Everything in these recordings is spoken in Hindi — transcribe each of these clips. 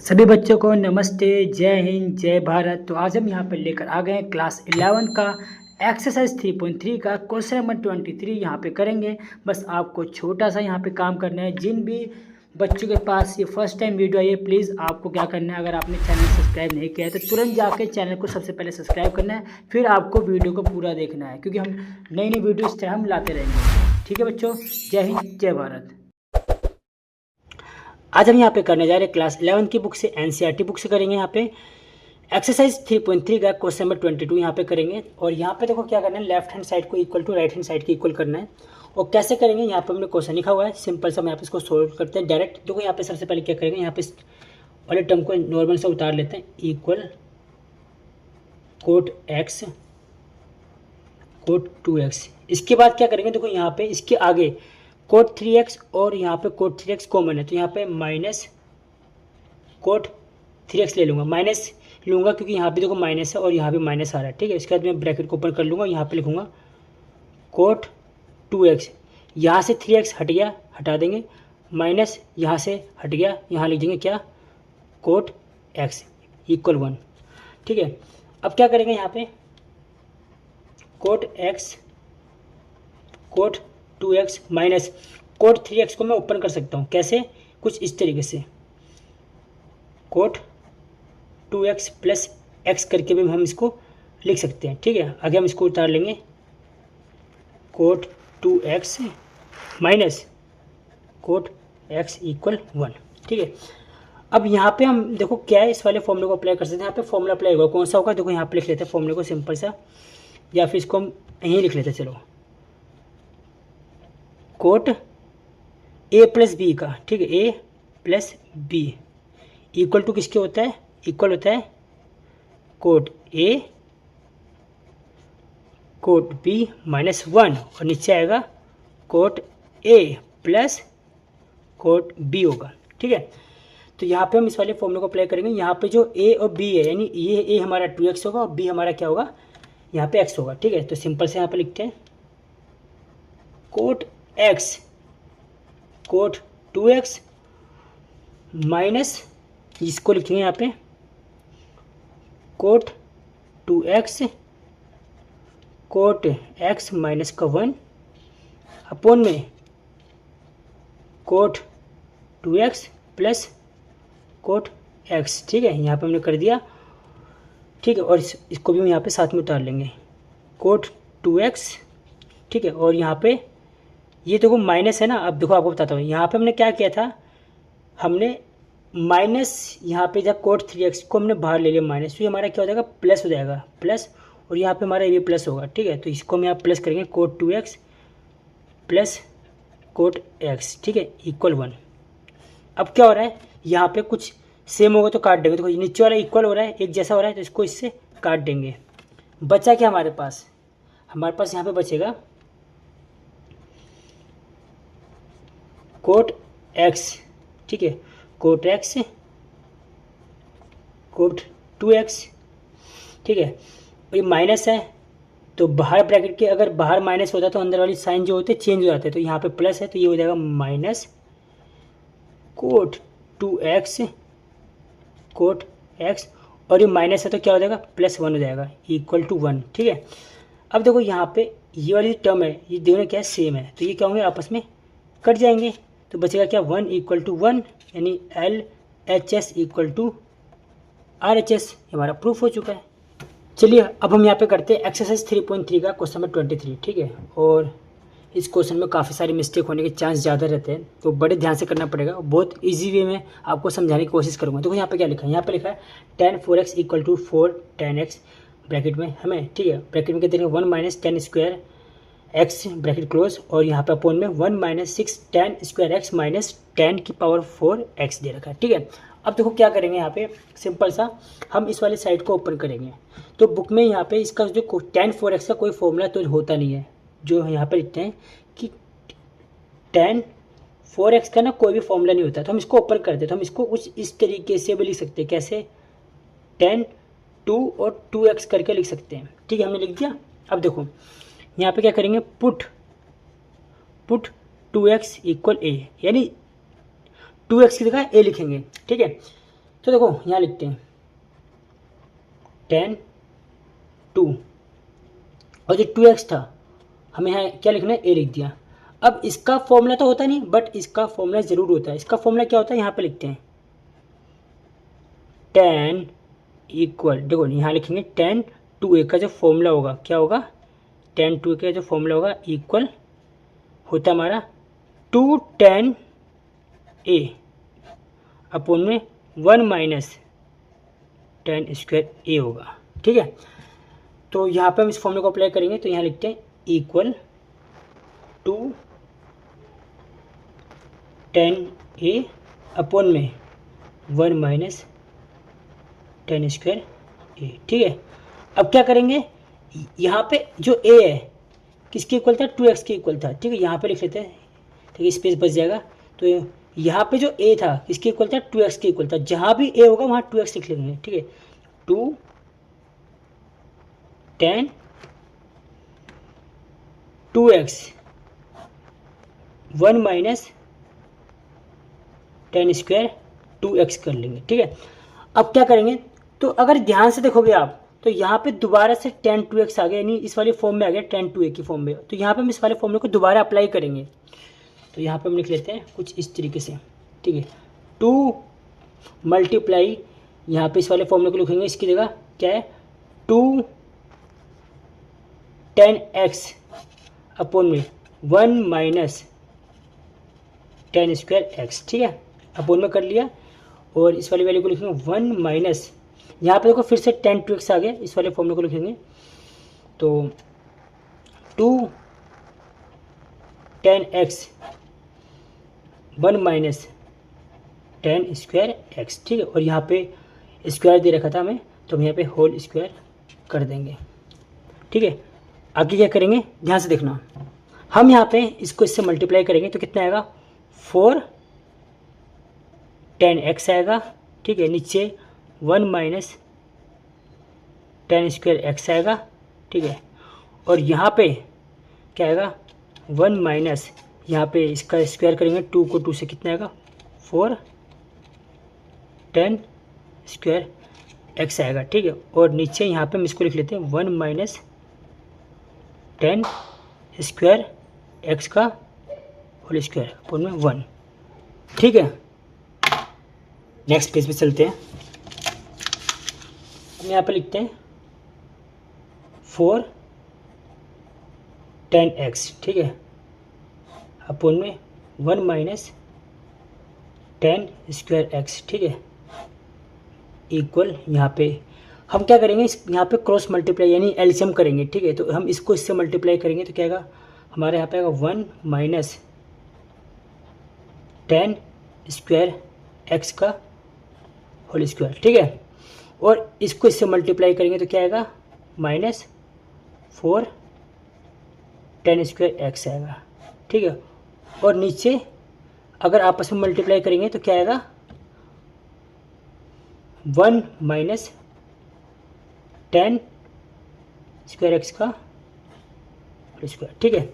सभी बच्चों को नमस्ते, जय हिंद, जय भारत। तो आज हम यहाँ पर लेकर आ गए हैं क्लास 11 का एक्सरसाइज 3.3 का क्वेश्चन नंबर 23 यहाँ पे करेंगे। बस आपको छोटा सा यहाँ पे काम करना है। जिन भी बच्चों के पास ये फर्स्ट टाइम वीडियो आई है, प्लीज़ आपको क्या करना है, अगर आपने चैनल सब्सक्राइब नहीं किया है तो तुरंत जाके चैनल को सबसे पहले सब्सक्राइब करना है, फिर आपको वीडियो को पूरा देखना है, क्योंकि हम नई नई वीडियो इस तरह हम लाते रहेंगे। ठीक है बच्चों, जय हिंद, जय भारत। आज हम यहाँ पे करने जा रहे हैं क्लास 11 की बुक से, एनसीईआरटी बुक से करेंगे। यहाँ पे एक्सरसाइज 3.3 का क्वेश्चन नंबर 22 यहाँ पे करेंगे। और यहाँ पे देखो क्या करना है, लेफ्ट हैंड साइड को equal to right hand side के इक्वल करना है। और कैसे करेंगे, यहाँ पे हमने क्वेश्चन लिखा हुआ है, सिंपल सा हम यहाँ पे इसको सोल्व करते हैं डायरेक्ट। देखो यहाँ पे सबसे पहले क्या करेंगे, यहाँ पे वाले टर्म को नॉर्मल से उतार लेते हैं, equal cot x coat 2x। इसके बाद क्या करेंगे, देखो यहाँ पे इसके आगे कोट 3x और यहाँ पे कोट 3x कॉमन है, तो यहाँ पे माइनस कोट 3x ले लूँगा, माइनस लूँगा क्योंकि यहाँ पे देखो माइनस है और यहाँ पे माइनस आ रहा है। ठीक है, इसके बाद मैं ब्रैकेट को ओपन कर लूँगा, यहाँ पे लिखूँगा कोट 2x। यहाँ से 3x हट गया, हटा देंगे, माइनस यहाँ से हट गया, यहाँ लिख देंगे क्या, कोट x इक्वल 1। ठीक है, अब क्या करेंगे, यहाँ पे cot x cot 2x minus cot 3x को मैं ओपन कर सकता हूँ, कैसे, कुछ इस तरीके से, कोट 2x प्लस x करके भी हम इसको लिख सकते हैं। ठीक है, आगे हम इसको उतार लेंगे, cot 2x minus cot x equal 1। ठीक है, अब यहाँ पे हम देखो क्या है, इस वाले फॉर्मूले को अप्लाई कर सकते हैं। यहाँ पे फॉर्मूला अप्लाई होगा, कौन सा होगा, देखो यहाँ पे लिख लेते हैं फॉर्मूले को सिंपल सा, या फिर इसको हम यहीं लिख लेते हैं, चलो, कोट a प्लस बी का। ठीक है, a plus B equal to किसके होता है, इक्वल होता है cot a cot b minus 1, और नीचे आएगा cot a plus cot b होगा। ठीक है, तो यहाँ पे हम इस वाले फॉर्मूले को अप्लाई करेंगे। यहाँ पे जो a और b है, यानी ये a हमारा 2x होगा और b हमारा क्या होगा, यहाँ पे x होगा। ठीक है, तो सिंपल से यहाँ पे लिखते हैं coat x cot 2x minus, इसको लिखेंगे यहाँ पे coat 2x coat x minus का 1 अपॉन में coat 2x plus coat x। ठीक है, यहाँ पे हमने कर दिया। ठीक है, और इसको भी हम यहाँ पे साथ में उतार लेंगे, कोट 2x। ठीक है, और यहाँ पे ये देखो माइनस है ना। अब देखो आपको बताता हूँ, यहाँ पे हमने क्या किया था, हमने माइनस यहाँ पे जब कोट 3x को हमने बाहर ले लिया माइनस, तो ये हमारा क्या हो जाएगा, प्लस हो जाएगा, प्लस, और यहाँ पे हमारा ये भी प्लस होगा। ठीक है, तो इसको हम यहाँ प्लस करेंगे, coat 2x plus coat x। ठीक है, इक्वल 1। अब क्या हो रहा है, यहाँ पे कुछ सेम होगा तो काट देंगे, तो नीचे वाला इक्वल हो रहा है, एक जैसा हो रहा है, तो इसको इससे काट देंगे। बचा क्या हमारे पास, यहाँ पे बचेगा कोट x। ठीक है, कोट x कोट 2x। ठीक है, ये माइनस है, तो बाहर ब्रैकेट के अगर बाहर माइनस होता तो अंदर वाली साइन जो होते चेंज हो जाते, तो यहाँ पे प्लस है, तो ये हो जाएगा minus cot 2x coat x, और ये माइनस है तो क्या हो जाएगा, प्लस 1 हो जाएगा, इक्वल टू 1। ठीक है, अब देखो यहाँ पे ये वाली टर्म है, ये दोनों क्या सेम है, तो ये क्या होंगे, आपस में कट जाएंगे, तो बचेगा क्या, 1 इक्वल टू 1, यानी LHS इक्वल टू RHS। हमारा प्रूफ हो चुका है। चलिए अब हम यहाँ पे करते हैं एक्सरसाइज 3.3 का क्वेश्चन नंबर 23। ठीक है, और इस क्वेश्चन में काफ़ी सारे मिस्टेक होने के चांस ज़्यादा रहते हैं, तो बड़े ध्यान से करना पड़ेगा। बहुत इजी वे में आपको समझाने की कोशिश करूँगा। देखो यहाँ पे क्या लिखा है, यहाँ पे लिखा है tan 4x equal to 4 tan x bracket में हमें। ठीक है, ब्रैकेट में कहते हैं 1 minus tan square x bracket close, और यहाँ पे अपोन में 1 minus 6 tan square x minus tan की पावर 4x दे रखा है। ठीक है, अब देखो क्या करेंगे, यहाँ पे सिंपल सा हम इस वाले साइड को ओपन करेंगे, तो बुक में यहाँ पे इसका जो tan 4x का कोई फॉर्मूला तो होता नहीं है, जो यहाँ पे लिखते हैं कि tan 4x का ना कोई भी फॉर्मूला नहीं होता, तो हम इसको ओपन करते हैं, तो हम इसको कुछ इस तरीके से भी लिख सकते हैं, कैसे, tan 2 और 2x करके लिख सकते हैं। ठीक है, हमने लिख दिया। अब देखो यहाँ पे क्या करेंगे, पुट 2x इक्वल a, यानी 2x की जगह a लिखेंगे। ठीक है, तो देखो यहाँ लिखते हैं tan 2, और जो 2x था हमें यहाँ क्या लिखना है, a लिख दिया। अब इसका फॉर्मूला तो होता नहीं, बट इसका फॉर्मूला ज़रूर होता है। इसका फॉर्मूला क्या होता है, यहाँ पे लिखते हैं tan इक्वल, देखो यहाँ लिखेंगे tan 2a का जो फॉर्मूला होगा क्या होगा, tan 2a का जो फॉर्मूला होगा इक्वल होता हमारा 2 tan a अपॉन में 1 माइनस tan स्क्वायर a होगा। ठीक है, तो यहाँ पे हम इस फॉर्मूले को अप्लाई करेंगे, तो यहाँ लिखते हैं इक्वल 2 tan a अपॉन में 1 माइनस tan स्क्वायर a। ठीक है, अब क्या करेंगे, यहाँ पे जो a है किसके इक्वल था, 2x के इक्वल था। ठीक है, यहाँ पे लिख लेते हैं, ठीक है, स्पेस बच जाएगा। तो यहाँ पे जो a था किसके इक्वल था, 2x के इक्वल था। जहाँ भी a होगा वहाँ 2x लिख लेंगे। ठीक है, 2 tan 2x 1 minus tan square 2x कर लेंगे। ठीक है, अब क्या करेंगे, तो अगर ध्यान से देखोगे आप तो यहाँ पे दोबारा से tan 2x आ गया, यानी इस वाले फॉर्म में आ गया tan 2a की फॉर्म में। तो यहाँ पे हम इस वाले फॉर्मूले को दोबारा अप्लाई करेंगे। तो यहाँ पे हम लिख लेते हैं कुछ इस तरीके से। ठीक है, 2 मल्टीप्लाई, यहाँ पे इस वाले फॉर्मूले को लिखेंगे, इसकी जगह क्या है 2 tan x अपॉन में 1 माइनस tan स्क्वायर x। ठीक है, अपॉन में कर लिया, और इस वाली वैल्यू को लिखेंगे 1 माइनस, यहाँ पे देखो फिर से tan 2x आ गया, इस वाले फॉर्मूले को लिखेंगे, तो 2 tan x 1 minus tan square x। ठीक है, और यहाँ पे स्क्वायर दे रखा था हमें, तो हम यहाँ पे होल स्क्वायर कर देंगे। ठीक है, आगे क्या करेंगे, ध्यान से देखना, हम यहाँ पे इसको इससे मल्टीप्लाई करेंगे तो कितना आएगा, 4 tan x आएगा। ठीक है, नीचे 1 माइनस tan स्क्वायर x आएगा। ठीक है, और यहाँ पे क्या आएगा, 1 माइनस, यहाँ पे इसका स्क्वायर करेंगे, 2 को 2 से कितना आएगा, 4 tan स्क्वायर x आएगा। ठीक है, और नीचे यहाँ पे हम इसको लिख लेते हैं 1 माइनस tan स्क्वायर x का होल स्क्वायर अपॉन में 1। ठीक है, नेक्स्ट पेज पे चलते हैं। हम यहाँ पे लिखते हैं 4 tan x। ठीक है, अपॉन में 1 माइनस tan स्क्वायर x। ठीक है, इक्वल, यहाँ पे हम क्या करेंगे, इस यहाँ पे क्रॉस मल्टीप्लाई यानी एलसीएम करेंगे। ठीक है, तो हम इसको इससे मल्टीप्लाई करेंगे तो क्या आएगा, हमारे यहाँ पे आएगा 1 माइनस tan स्क्वायर x का होल स्क्वायर। ठीक है, और इसको इससे मल्टीप्लाई करेंगे तो क्या आएगा, माइनस 4 tan स्क्वायर x आएगा। ठीक है, और नीचे अगर आपस में मल्टीप्लाई करेंगे तो क्या आएगा, 1 माइनस tan स्क्वायर x का होल स्क्वायर। ठीक है,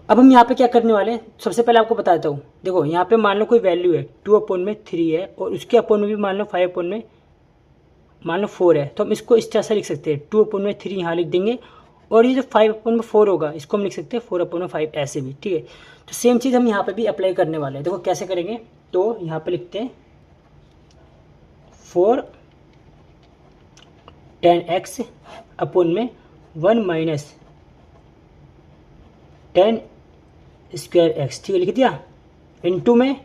अब हम यहाँ पे क्या करने वाले हैं, सबसे पहले आपको बताता हूँ। देखो यहाँ पे मान लो कोई वैल्यू है 2 अपॉन में 3 है, और उसके अपॉन में भी मान लो 5 अपॉन में मान लो 4 है, तो हम इसको इस तरह से लिख सकते हैं, 2 अपॉन में 3 यहाँ लिख देंगे, और ये जो 5 अपॉन में 4 होगा इसको हम लिख सकते हैं 4 अपॉन में 5 ऐसे भी। ठीक है, तो सेम चीज़ हम यहाँ पे भी अप्लाई करने वाले हैं। देखो कैसे करेंगे, तो यहाँ पे लिखते हैं 4 tan x अपॉन में 1 माइनस tan स्क्वायर x। ठीक है, लिख दिया, इनटू में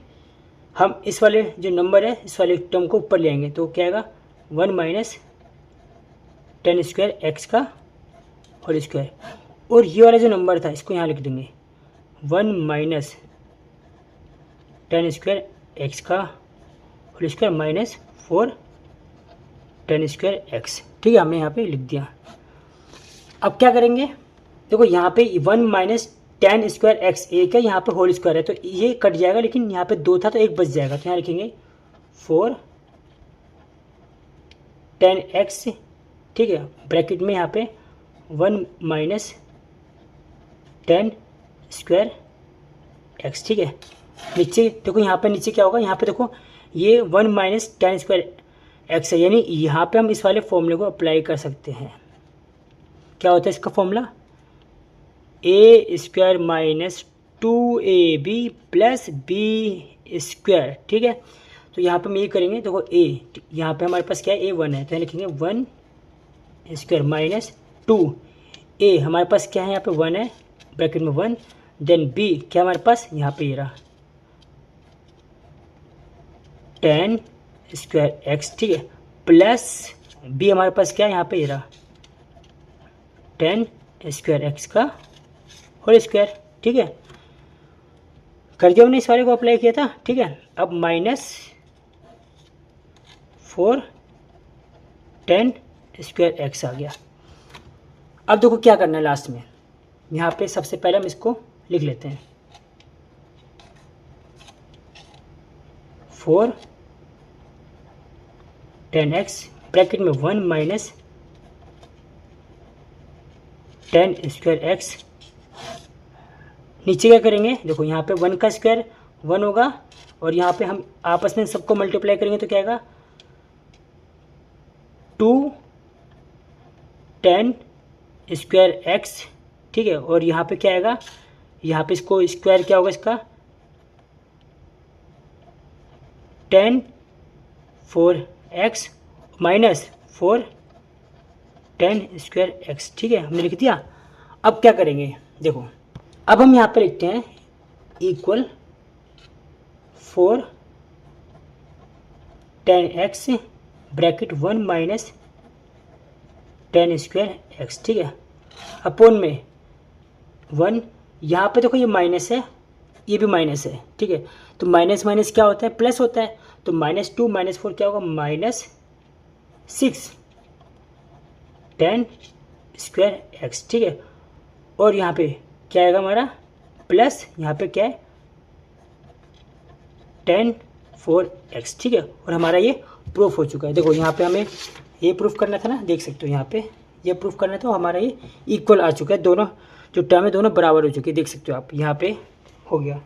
हम इस वाले जो नंबर है इस वाले टर्म को ऊपर ले आएंगे, तो क्या आएगा, 1 माइनस tan स्क्वायर x का होल स्क्वायर, और ये वाला जो नंबर था इसको यहाँ लिख देंगे 1 माइनस tan स्क्वायर x का whole square minus 4 tan square x। ठीक है, हमने यहाँ पे लिख दिया। अब क्या करेंगे, देखो यहाँ पे 1 माइनस tan स्क्वायर x एक है, यहाँ पे होल स्क्वायर है, तो ये कट जाएगा, लेकिन यहाँ पे 2 था तो 1 बच जाएगा, तो यहाँ लिखेंगे 4 tan x। ठीक है, ब्रैकेट में यहाँ पे 1 माइनस tan स्क्वायर x। ठीक है, नीचे देखो, यहाँ पे नीचे क्या होगा, यहाँ पे देखो ये 1 माइनस टेन स्क्वायर एक्स है, यानी यहाँ पे हम इस वाले फॉर्मूले को अप्लाई कर सकते हैं। क्या होता है इसका formula? A square minus 2ab plus b square. ठीक है, तो यहाँ पे हम ये करेंगे, देखो ए, यहाँ पे हमारे पास क्या है, ए 1 है, तो लिखेंगे 1 स्क्वायर माइनस 2, ए हमारे पास क्या है, यहाँ पे 1 है, ब्रैकेट में 1, देन बी क्या हमारे पास, यहाँ पे ये रहा 10 स्क्वायर एक्स। ठीक है, प्लस बी हमारे पास क्या है, यहाँ पे ये रहा 10 स्क्वायर एक्स का होल स्क्वायर। ठीक है, कर दिया हमने, इस वाले को अप्लाई किया था। ठीक है, अब माइनस 4 10 स्क्वायर एक्स आ गया। अब देखो क्या करना है लास्ट में, यहाँ पे सबसे पहले हम इसको लिख लेते हैं 4 10x ब्रैकेट में 1 माइनस 10 स्क्वायर एक्स। नीचे क्या करेंगे, देखो यहाँ पे 1 का स्क्वायर 1 होगा, और यहाँ पे हम आपस में सबको मल्टीप्लाई करेंगे तो क्या आएगा 2 10 स्क्वायर एक्स। ठीक है, और यहाँ पे क्या आएगा, यहाँ पे इसको स्क्वायर क्या होगा इसका 10 4x माइनस 4 10 स्क्वायर एक्स। ठीक है, हमने लिख दिया। अब क्या करेंगे, देखो अब हम यहाँ पे लिखते हैं equal 4 10x bracket 1 minus 10 square x. ठीक है, अपॉन में 1, यहाँ पे देखो ये माइनस है, ये भी माइनस है। ठीक है, तो माइनस माइनस क्या होता है, प्लस होता है, तो -2 -4 क्या होगा -6 10 स्क्वायर एक्स। ठीक है, और यहाँ पे क्या आएगा हमारा प्लस, यहाँ पे क्या है 10 4x। ठीक है, और हमारा ये प्रूफ हो चुका है। देखो यहाँ पे हमें ये प्रूफ करना था ना, देख सकते हो यहाँ पे ये प्रूफ करना था, हमारा ये इक्वल आ चुका है, दोनों जो टर्म है दोनों बराबर हो चुके हैं, देख सकते हो आप यहाँ पे हो गया।